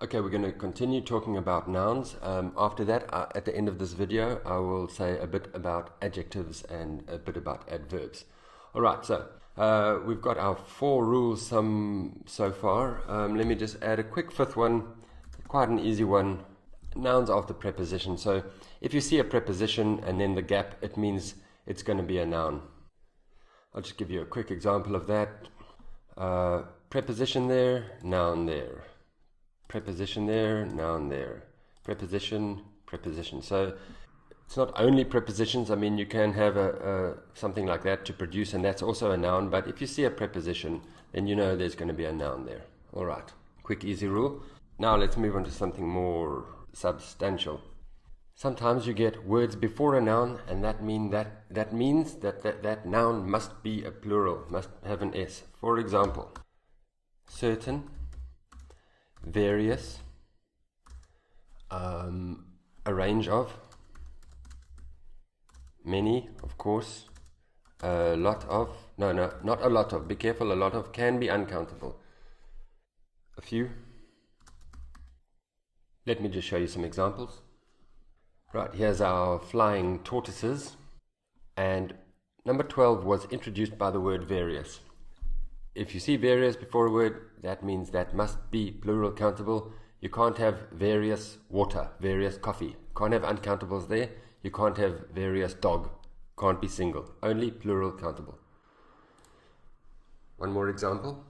Okay, we're going to continue talking about nouns. After that, at the end of this video, I will say a bit about adjectives and a bit about adverbs. Alright, so we've got our 4 rules so far. Let me just add a quick 5th one, quite an easy one. Nouns after preposition. So if you see a preposition and then the gap, it means it's going to be a noun. I'll just give you a quick example of that. Preposition there, noun there. Preposition there, noun there. Preposition, preposition. So it's not only prepositions. I mean, you can have something like that to produce, and that's also a noun. But if you see a preposition, then you know there's going to be a noun there. All right, quick, easy rule. Now let's move on to something more substantial. Sometimes you get words before a noun, and that means that noun must be a plural, must have an S. For example, certain, various, a range of, many, of course, a lot of, no, not a lot of, be careful, a lot of can be uncountable, a few. Let me just show you some examples. Right, here's our flying tortoises, and number 12 was introduced by the word various. If you see various before a word, that means that must be plural countable. You can't have various water, various coffee. Can't have uncountables there. You can't have various dog. Can't be single. Only plural countable. One more example.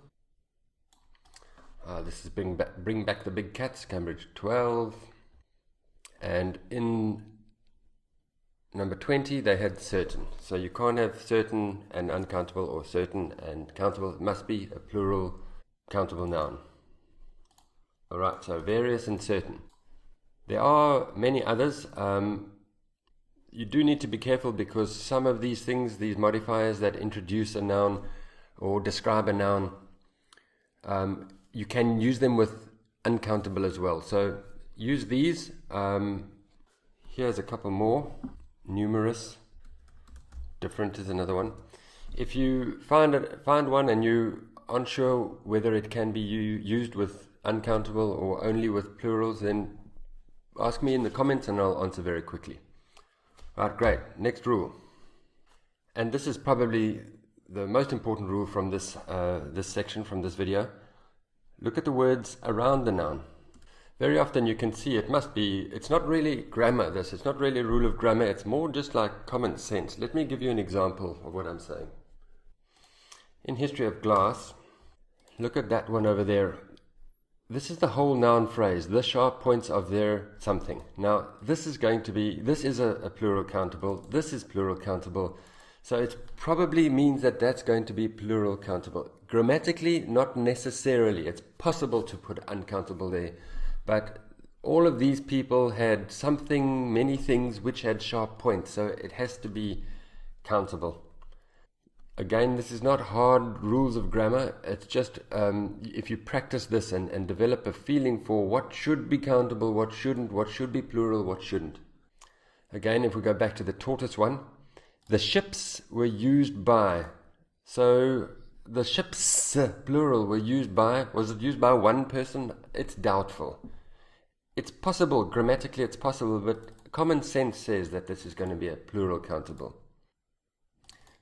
This is bring back the big cats, Cambridge 12. And in number 20, they had certain. So you can't have certain and uncountable or certain and countable. It must be a plural countable noun. Alright, so various and certain. There are many others. You do need to be careful because some of these things, these modifiers that introduce a noun or describe a noun, you can use them with uncountable as well. So use these. Here's a couple more. Numerous, different is another one. If you find one and you aren't sure whether it can be used with uncountable or only with plurals, then ask me in the comments and I'll answer very quickly. Right, great. Next rule, and this is probably the most important rule from this section, from this video. Look at the words around the noun. Very often you can see it's not really grammar, it's not really a rule of grammar, it's more just like common sense. Let me give you an example of what I'm saying. In History of Glass, look at that one over there. This is the whole noun phrase, the sharp points of their something. Now, this is a plural countable, this is plural countable, so it probably means that that's going to be plural countable. Grammatically, not necessarily. It's possible to put uncountable there. But all of these people had something, many things which had sharp points, so it has to be countable. Again, this is not hard rules of grammar. It's just if you practice this and develop a feeling for what should be countable, what shouldn't, what should be plural, what shouldn't. Again, if we go back to the tortoise one, the ships were used by. So the ships, plural, were used by. Was it used by one person? It's doubtful. It's possible, grammatically it's possible, but common sense says that this is going to be a plural countable.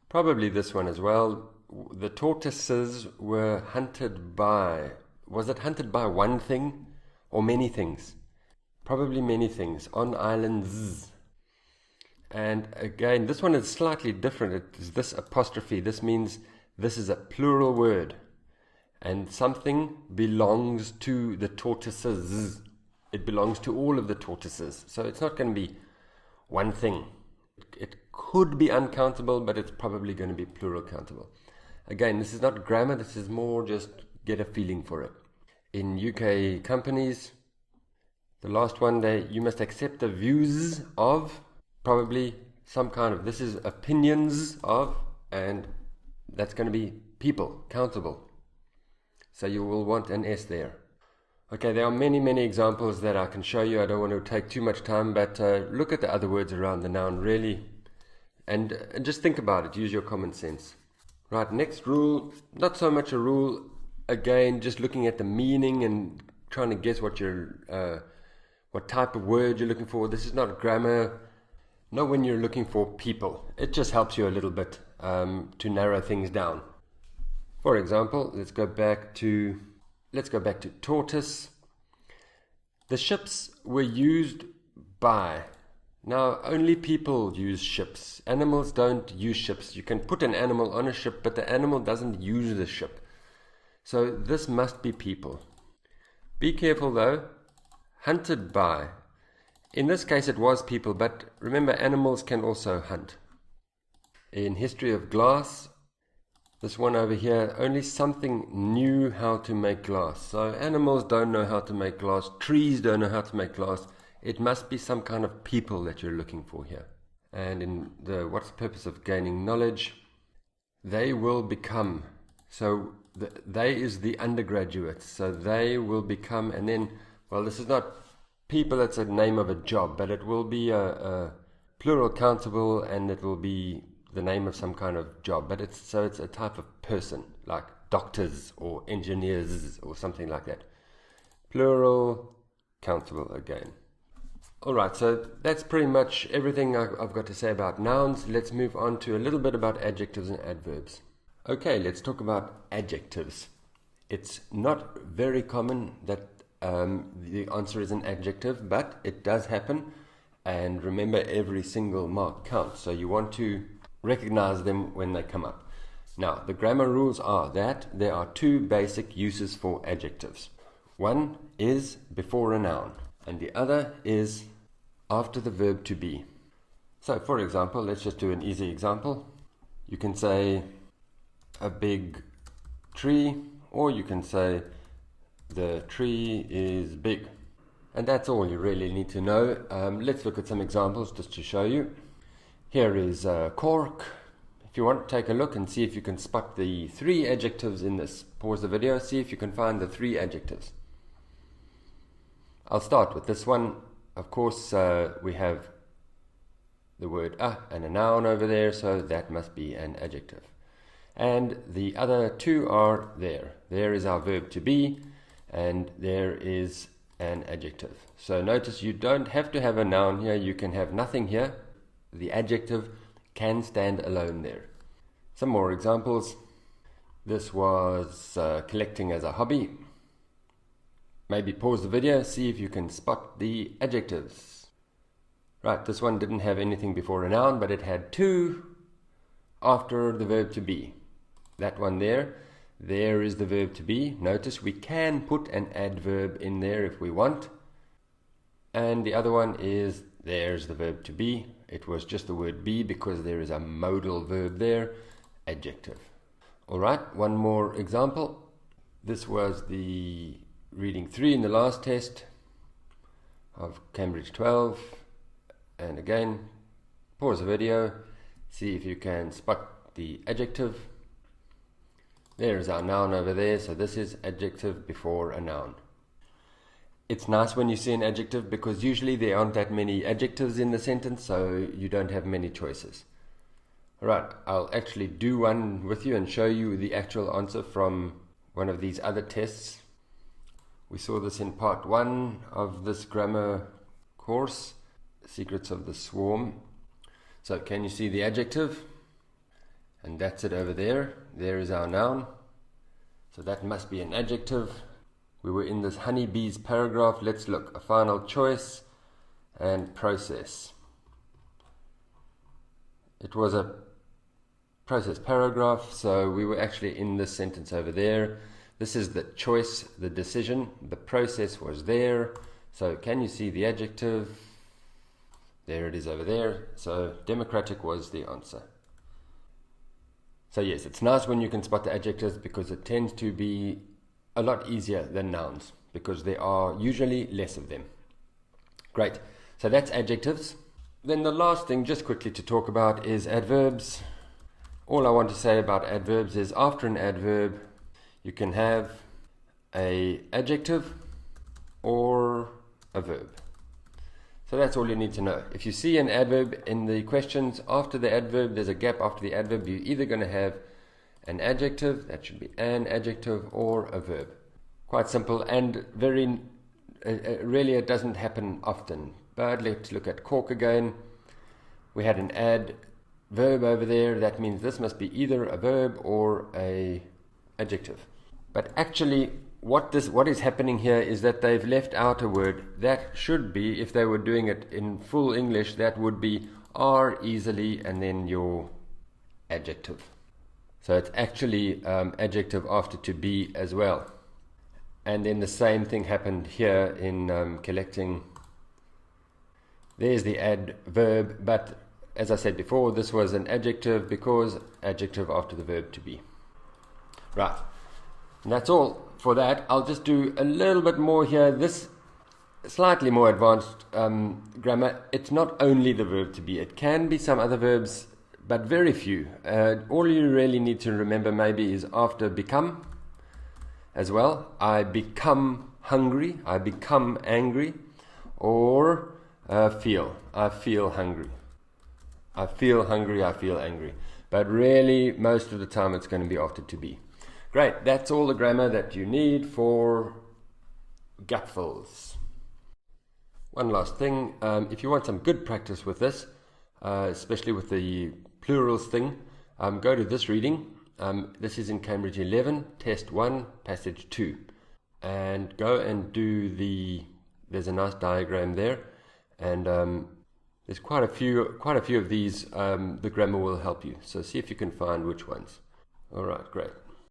Probably this one as well. The tortoises were hunted by. Was it hunted by one thing or many things? Probably many things. On islands. And again, this one is slightly different. It is this apostrophe. This means this is a plural word. And something belongs to the tortoises. It belongs to all of the tortoises. So it's not going to be one thing. It could be uncountable, but it's probably going to be plural countable. Again, this is not grammar. This is more just get a feeling for it. In UK companies, the last one, you must accept the views of, probably some kind of, this is opinions of, and that's going to be people, countable. So you will want an S there. Okay, there are many examples that I can show you. I don't want to take too much time, but look at the other words around the noun, really, and just think about it. Use your common sense. Right, next rule, not so much a rule, again, just looking at the meaning and trying to guess what type of word you're looking for, this is not grammar. Not when you're looking for people. It just helps you a little bit to narrow things down. For example, let's go back to tortoise. The ships were used by. Now, only people use ships. Animals don't use ships. You can put an animal on a ship, but the animal doesn't use the ship. So this must be people. Be careful though. Hunted by. In this case it was people, but remember animals can also hunt. In history of glass, this one over here, only something knew how to make glass. So animals don't know how to make glass, trees don't know how to make glass. It must be some kind of people that you're looking for here. And in the what's the purpose of gaining knowledge? They will become. So they is the undergraduates. So they will become, and then, well, this is not people, it's a name of a job, but it will be a plural countable, and it will be the name of some kind of job. But it's a type of person, like doctors or engineers or something like that. Plural countable again. Alright, so that's pretty much everything I've got to say about nouns. Let's move on to a little bit about adjectives and adverbs. Okay, let's talk about adjectives. It's not very common that the answer is an adjective, but it does happen. And remember, every single mark counts. So you want to recognize them when they come up. Now, the grammar rules are that there are two basic uses for adjectives. One is before a noun, and the other is after the verb to be. So, for example, let's just do an easy example. You can say a big tree, or you can say the tree is big. And that's all you really need to know. Let's look at some examples just to show you. Here is cork. If you want, take a look and see if you can spot the three adjectives in this. Pause the video, see if you can find the three adjectives. I'll start with this one. Of course, we have the word and a noun over there, so that must be an adjective. And the other two are there. There is our verb to be, and there is an adjective. So notice you don't have to have a noun here, you can have nothing here. The adjective can stand alone there. Some more examples. This was collecting as a hobby. Maybe pause the video, see if you can spot the adjectives. Right, this one didn't have anything before a noun, but it had to after the verb to be. That one there is the verb to be. Notice we can put an adverb in there if we want. And the other one is there's the verb to be. It was just the word be because there is a modal verb there, adjective. Alright, one more example. This was the reading 3 in the last test of Cambridge 12. And again, pause the video, see if you can spot the adjective. There is our noun over there, so this is adjective before a noun. It's nice when you see an adjective because usually there aren't that many adjectives in the sentence, so you don't have many choices. Alright, I'll actually do one with you and show you the actual answer from one of these other tests. We saw this in part 1 of this grammar course, Secrets of the Swarm. So can you see the adjective? And that's it over there. There is our noun. So that must be an adjective. We were in this honeybees paragraph. Let's look. A final choice and process. It was a process paragraph, so we were actually in this sentence over there. This is the choice, the decision. The process was there. So can you see the adjective? There it is over there. So democratic was the answer. So yes, it's nice when you can spot the adjectives because it tends to be a lot easier than nouns because there are usually less of them. Great. So that's adjectives. Then the last thing just quickly to talk about is adverbs. All I want to say about adverbs is after an adverb, you can have an adjective or a verb. So that's all you need to know. If you see an adverb in the questions, after the adverb, there's a gap after the adverb, you're either going to have an adjective, that should be an adjective, or a verb. Quite simple and very, really it doesn't happen often. But let's look at cork again. We had an add verb over there. That means this must be either a verb or a adjective. But actually what is happening here is that they've left out a word that should be, if they were doing it in full English, that would be are easily and then your adjective. So it's actually adjective after to be as well. And then the same thing happened here in collecting. There's the add verb, but as I said before, this was an adjective because adjective after the verb to be. Right, and that's all for that. I'll just do a little bit more here. This slightly more advanced grammar. It's not only the verb to be. It can be some other verbs, but very few. All you really need to remember maybe is after become as well. I become hungry, I become angry, or feel. I feel hungry. I feel hungry, I feel angry. But really, most of the time it's going to be after to be. Great, that's all the grammar that you need for gapfuls. One last thing, if you want some good practice with this, especially with the plurals thing, go to this reading. This is in Cambridge 11, Test 1, Passage 2. And go and do there's a nice diagram there. And there's quite a few of these, the grammar will help you. So see if you can find which ones. All right, great.